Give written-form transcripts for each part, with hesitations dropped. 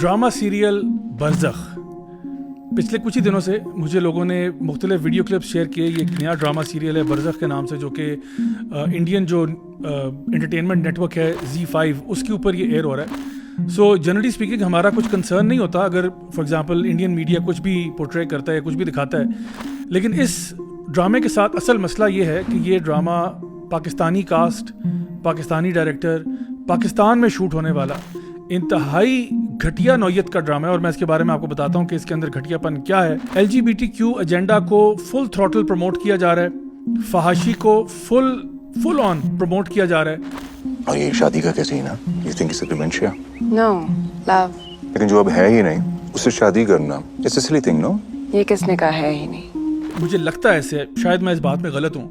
Drama serial बरज़ख पिछले कुछ ही दिनों से मुझे लोगों ने मुख्तलिफ वीडियो क्लिप्स शेयर किए. ये एक नया ड्रामा सीरियल है बरज़ख के नाम से, जो कि इंडियन जो एंटरटेनमेंट नेटवर्क है Z5 उसके ऊपर ये एयर हो रहा है. सो जनरली स्पीकिंग हमारा कुछ कंसर्न नहीं होता अगर फॉर एग्जांपल इंडियन मीडिया कुछ भी पोर्ट्रे करता है, कुछ भी दिखाता है. लेकिन इस ड्रामे के साथ असल मसला ये है कि ये drama Pakistani cast, Pakistani director, Pakistan में शूट होने वाला इंतहाई घटिया नौयत का ड्रामा है. और मैं इसके बारे में आपको बताता हूँ कि इसके अंदर घटियापन क्या है. LGBTQ एजेंडा को फुल थ्रॉटल प्रमोट किया जा रहा है, फहाशी को फुल ऑन प्रमोट किया जा रहा है. और ये शादी का क्या सीन है? You think it's a dementia? No, love. लेकिन जो अब है ही नहीं उससे शादी करना it's a silly thing, no? ये किसने कहा है ही नहीं. मुझे लगता है ऐसे, शायद मैं इस बात में गलत हूँ,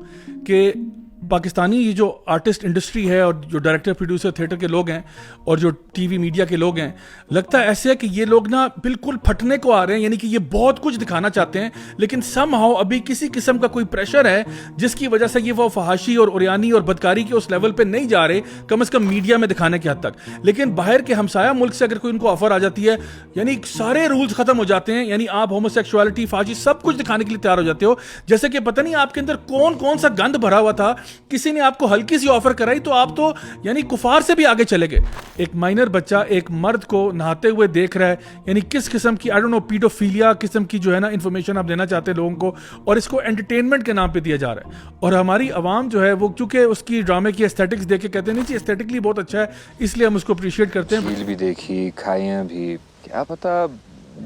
कि पाकिस्तानी ये जो आर्टिस्ट इंडस्ट्री है और जो डायरेक्टर प्रोड्यूसर थिएटर के लोग हैं और जो टीवी मीडिया के लोग हैं, लगता है ऐसे है कि ये लोग ना बिल्कुल फटने को आ रहे हैं. यानी कि ये बहुत कुछ दिखाना चाहते हैं लेकिन समहाउ अभी किसी किस्म का कोई प्रेशर है जिसकी वजह से ये वो फहाशी और उरियानी और बदकारी के उस लेवल पे नहीं जा रहे, कम से कम मीडिया में दिखाने की हद तक. लेकिन बाहर के हमसाया मुल्क से अगर कोई उनको ऑफर आ जाती है, यानी सारे रूल्स खत्म हो जाते हैं. यानी आप होमोसेक्सुअलिटी, फहाशी सब कुछ दिखाने के लिए तैयार हो जाते हो. जैसे कि पता नहीं आपके अंदर कौन कौन सा गंद भरा हुआ था, किसी ने आपको हल्की सी ऑफर कराई तो आप तो यानी कुफार से भी आगे चले गए. एक माइनर बच्चा एक मर्द को नहाते हुए देख रहा है, यानी किस किस्म की आई डोंट नो पीडोफिलिया किस्म की जो है ना इंफॉर्मेशन आप देना चाहते हैं लोगों को, और इसको एंटरटेनमेंट के नाम पे दिया जा रहा है. और हमारी आवाम जो है वो चूंकि उसकी ड्रामे की एस्थेटिक्स देख के कहते हैं नहीं जी एस्थेटिकली बहुत अच्छा है, इसलिए हम उसको अप्रिशिएट करते हैं. झील भी देखी, खाइयां भी, क्या पता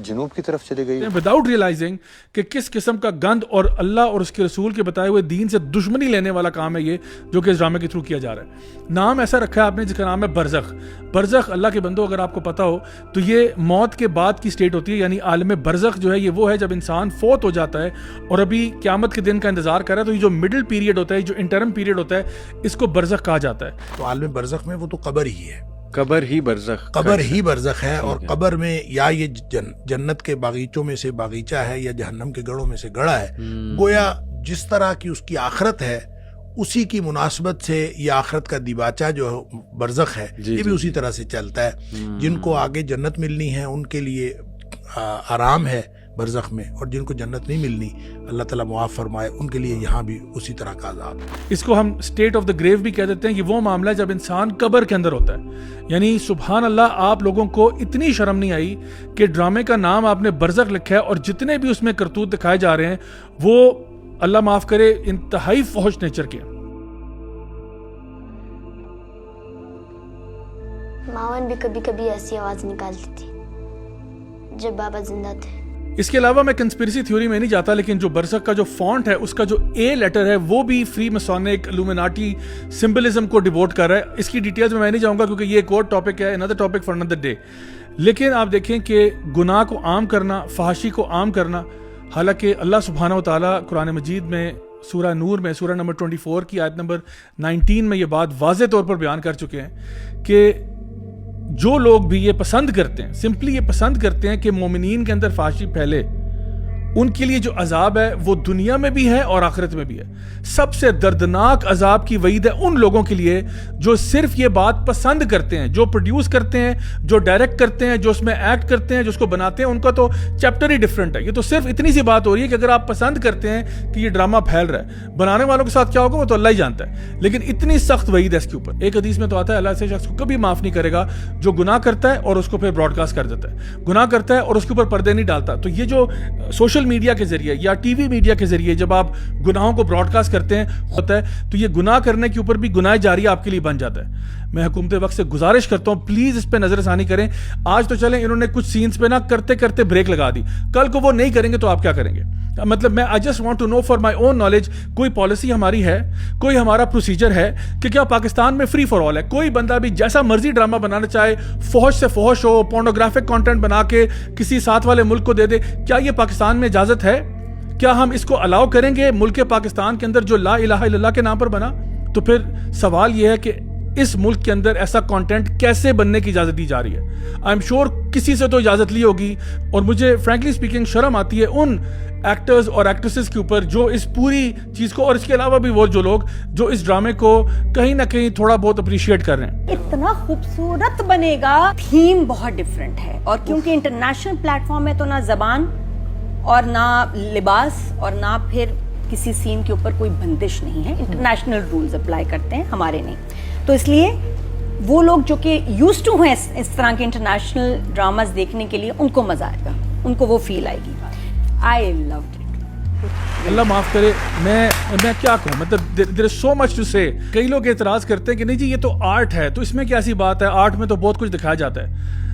जनूब की तरफ चले गई, विदाउट रियलाइजिंग कि किस किस्म का गंद और अल्लाह और उसके रसूल के बताए हुए दीन से दुश्मनी लेने वाला काम है ये, जो कि इस ड्रामे के थ्रू किया जा रहा है. नाम ऐसा रखा है आपने जिसका नाम है बरज़ख. बरज़ख अल्लाह के बंदो अगर आपको पता हो तो ये मौत के बाद की स्टेट होती है. यानी आलम बरज़ख जो है ये वो है जब इंसान फोत हो जाता है और अभी क़यामत के दिन का इंतजार कर रहा है. तो ये जो मिडिल पीरियड होता है, जो इंटरम पीरियड होता है, इसको बरज़ख कहा जाता है. तो आलम बरज़ख में वो तो कब्र ही है, कब्र ही बरज़ख है. और कब्र में या ये जन्नत के बागीचों में से बागीचा है या जहन्नम के गढ़ों में से गड़ा है. गोया जिस तरह की उसकी आखरत है उसी की मुनासबत से ये आखरत का दिबाचा जो बरज़ख है ये भी उसी तरह से चलता है. जिनको आगे जन्नत मिलनी है उनके लिए आराम है बरज़ख में, और जिनको जन्नत नहीं मिलनी अल्लाह ताला मुआफ़ फरमाए उनके लिए यहाँ भी उसी तरह का अज़ाब है. इसको हम स्टेट ऑफ द ग्रेव भी कह देते हैं. ये वो मामला है जब इंसान कब्र के अंदर होता है. यानी सुभान अल्लाह, आप लोगों को इतनी शर्म नहीं आई कि ड्रामे का नाम आपने बरज़ख लिखा है और जितने भी उसमें करतूत दिखाए जा रहे हैं वो अल्लाह माफ़ करे इंतहाई फौश नेचर के. मावन भी कभी कभी ऐसी आवाज निकालती थी जब बाबा जिंदा थे. इसके अलावा मैं कंस्पिरेसी थ्योरी में नहीं जाता, लेकिन जो बरज़ख का जो फॉन्ट है उसका जो ए लेटर है वो भी फ्री मसोनिक इल्यूमिनाटी सिंबलिज्म को डिवोट कर रहा है. इसकी डिटेल्स में मैं नहीं जाऊंगा क्योंकि ये एक और टॉपिक है, another topic for another day. लेकिन आप देखें कि गुनाह को आम करना, फहाशी को आम करना, हालांकि अल्लाह सुब्हानहू व तआला कुरान मजीद में सूरह नूर में सूरह नंबर 24 की आयत नंबर 19 में ये बात वाज़े तौर पर बयान कर चुके हैं कि जो लोग भी ये पसंद करते हैं, सिंपली ये पसंद करते हैं कि मोमिनीन के अंदर फाशी फैले, उनके लिए जो अजाब है वो दुनिया में भी है और आखिरत में भी है. सबसे दर्दनाक अजाब की वईद है उन लोगों के लिए जो सिर्फ ये बात पसंद करते हैं, जो प्रोड्यूस करते हैं, जो डायरेक्ट करते हैं, जो उसमें एक्ट करते हैं, जो उसको बनाते हैं. उनका तो चैप्टर ही डिफरेंट है. ये तो सिर्फ इतनी सी बात हो रही है कि अगर आप पसंद करते हैं कि ये ड्रामा फैल रहा है, बनाने वालों के साथ क्या होगा वो तो अल्लाह ही जानता है. लेकिन इतनी सख्त वईद है इसके ऊपर. एक हदीस में तो आता है अल्लाह से शख्स को कभी माफ नहीं करेगा जो गुनाह करता है और उसको फिर ब्रॉडकास्ट कर देता है, गुनाह करता है और उसके ऊपर पर्दे नहीं डालता. तो ये जो सोशल मीडिया के जरिए या टीवी मीडिया के जरिए जब आप गुनाहों को ब्रॉडकास्ट करते हैं होता है, तो ये गुनाह करने के ऊपर भी गुनाह जारी आपके लिए बन जाता है. मैं हुकूमत वक्त से गुजारिश करता हूं प्लीज इस पे नजरसानी करें. आज तो चलें, इन्होंने कुछ सीन्स पे ना करते करते ब्रेक लगा दी, कल को वो नहीं करेंगे तो आप क्या करेंगे? मतलब मैं I just want to know for my own knowledge, कोई पॉलिसी हमारी है, कोई हमारा प्रोसीजर है कि क्या पाकिस्तान में फ्री फॉर ऑल है? कोई बंदा भी जैसा मर्जी ड्रामा बनाना चाहे, फौज से फौज हो, पोर्नोग्राफिक कंटेंट बना के किसी साथ वाले मुल्क को दे दे, क्या ये पाकिस्तान में इजाजत है? क्या हम इसको अलाउ करेंगे मुल्क पाकिस्तान के अंदर जो ला इलाहा इल्लल्लाह के नाम पर बना? तो फिर सवाल यह है कि اس ملک کے اندر ایسا کانٹینٹ کیسے بننے کی اجازت دی جا رہی ہے. آئی ایم شیور کسی سے تو اجازت لی ہوگی, اور مجھے فرینکلی اسپیکنگ شرم آتی ہے ان ایکٹرز اور ایکٹریسز کے اوپر جو اس پوری چیز کو, اور اس کے علاوہ بھی وہ جو لوگ جو اس ڈرامے کو کہیں نہ کہیں تھوڑا بہت اپریشیٹ کر رہے ہیں. اتنا خوبصورت بنے گا, تھیم بہت ڈفرینٹ ہے, اور کیونکہ انٹرنیشنل پلیٹ فارم ہے تو نہ زبان اور نہ لباس اور نہ پھر کسی سین کے اوپر کوئی بندش نہیں ہے, انٹرنیشنل رولز اپلائی کرتے ہیں, ہمارے نہیں. تو اس لیے وہ لوگ جو کہ یوز ٹو ہیں اس طرح کے انٹرنیشنل ڈراماز دیکھنے کے لیے, ان کو مزہ آئے گا, ان کو وہ فیل آئے گی. آئی لوڈ اٹ. اللہ معاف کرے, میں کیا کہوں, مطلب دیر از سو مچ ٹو سے. کئی لوگ اعتراض کرتے ہیں کہ نہیں جی یہ تو آرٹ ہے, تو اس میں کیا ایسی بات ہے, آرٹ میں تو بہت کچھ دکھایا جاتا ہے.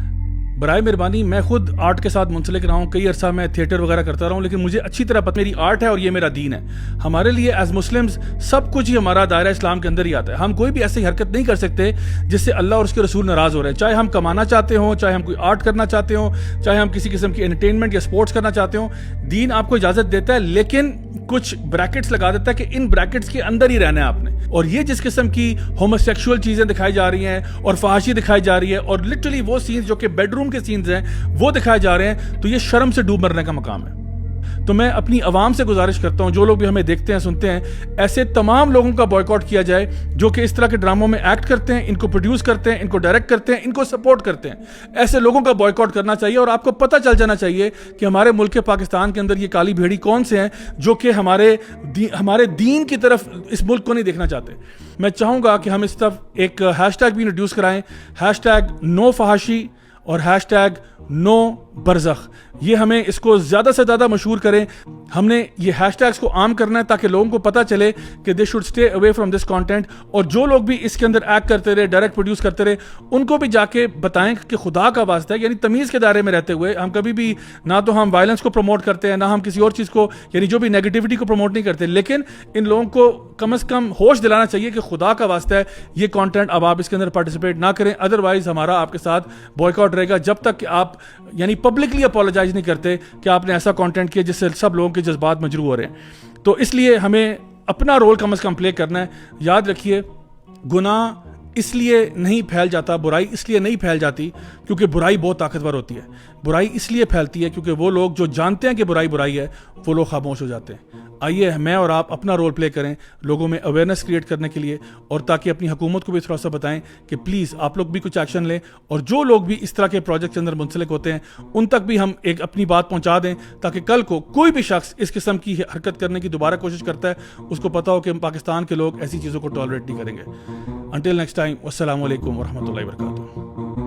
برائے مہربانی, میں خود آرٹ کے ساتھ منسلک رہا ہوں, کئی عرصہ میں تھیٹر وغیرہ کرتا رہا ہوں, لیکن مجھے اچھی طرح پتہ میری آرٹ ہے اور یہ میرا دین ہے. ہمارے لیے ایز مسلمز سب کچھ ہی ہمارا دائرہ اسلام کے اندر ہی آتا ہے. ہم کوئی بھی ایسی حرکت نہیں کر سکتے جس سے اللہ اور اس کے رسول ناراض ہو رہے ہیں, چاہے ہم کمانا چاہتے ہوں, چاہے ہم کوئی آرٹ کرنا چاہتے ہوں, چاہے ہم کسی قسم کی انٹرٹینمنٹ یا سپورٹس کرنا چاہتے ہوں. دین آپ کو اجازت دیتا ہے, لیکن کچھ بریکٹس لگا دیتا ہے کہ ان بریکٹس کے اندر ہی رہنا ہے آپ نے. اور یہ جس قسم کی ہوموسیکشول چیزیں دکھائی جا رہی ہیں اور فحاشی دکھائی جا رہی ہے, اور لٹرلی وہ سینز جو کہ بیڈ روم کے سینز ہیں وہ دکھائے جا رہے ہیں, تو یہ شرم سے ڈوب مرنے کا مقام ہے. تو میں اپنی عوام سے گزارش کرتا ہوں, جو لوگ بھی ہمیں دیکھتے ہیں سنتے ہیں, ایسے تمام لوگوں کا بائیکاٹ کیا جائے جو کہ اس طرح کے ڈراموں میں ایکٹ کرتے ہیں, ان کو پروڈیوس کرتے ہیں, ان کو ڈائریکٹ کرتے ہیں, ان کو سپورٹ کرتے ہیں. ایسے لوگوں کا بائیکاٹ کرنا چاہیے, اور آپ کو پتہ چل جانا چاہیے کہ ہمارے ملک پاکستان کے اندر یہ کالی بھیڑی کون سے ہیں جو کہ ہمارے دین کی طرف اس ملک کو نہیں دیکھنا چاہتے. میں چاہوں گا کہ ہم اس طرف ایک ہیش ٹیگ بھی انٹروڈیوس کرائیں, ہیش ٹیگ نو فحاشی اور ہیش ٹیگ نو برزخ. یہ ہمیں اس کو زیادہ سے زیادہ مشہور کریں. ہم نے یہ ہیش ٹیگس کو عام کرنا ہے تاکہ لوگوں کو پتہ چلے کہ they should stay away from this content. اور جو لوگ بھی اس کے اندر ایکٹ کرتے رہے, ڈائریکٹ پروڈیوس کرتے رہے, ان کو بھی جا کے بتائیں کہ خدا کا واسطہ ہے, یعنی تمیز کے دائرے میں رہتے ہوئے ہم کبھی بھی نہ تو ہم وائلنس کو پروموٹ کرتے ہیں, نہ ہم کسی اور چیز کو, یعنی جو بھی نیگیٹیوٹی کو پروموٹ نہیں کرتے, لیکن ان لوگوں کو کم از کم ہوش دلانا چاہیے کہ خدا کا واسطہ ہے یہ کانٹینٹ اب آپ اس کے اندر پارٹیسپیٹ نہ کریں. ادروائز ہمارا آپ کے ساتھ بوائیکاٹ رہے گا جب تک کہ آپ یعنی پبلکلی اپولوجائز نہیں کرتے کہ آپ نے ایسا کانٹینٹ کیا جس سے سب لوگوں کے جذبات مجروح ہو رہے ہیں. تو اس لیے ہمیں اپنا رول کم از کم پلے کرنا ہے. یاد رکھیے, گناہ اس لیے نہیں پھیل جاتا, برائی اس لیے نہیں پھیل جاتی کیونکہ برائی بہت طاقتور ہوتی ہے. برائی اس لیے پھیلتی ہے کیونکہ وہ لوگ جو جانتے ہیں کہ برائی ہے وہ لوگ خاموش ہو جاتے ہیں. آئیے میں اور آپ اپنا رول پلے کریں لوگوں میں اویئرنیس کریٹ کرنے کے لیے, اور تاکہ اپنی حکومت کو بھی تھوڑا سا بتائیں کہ پلیز آپ لوگ بھی کچھ ایکشن لیں, اور جو لوگ بھی اس طرح کے پروجیکٹ کے اندر منسلک ہوتے ہیں ان تک بھی ہم ایک اپنی بات پہنچا دیں, تاکہ کل کو کوئی بھی شخص اس قسم کی حرکت کرنے کی دوبارہ کوشش کرتا ہے اس کو پتا ہو کہ پاکستان کے لوگ ایسی چیزوں کو ٹالریٹ نہیں کریں گے. انٹل نیکسٹ ٹائم, والسلام علیکم ورحمۃ اللہ وبرکاتہ.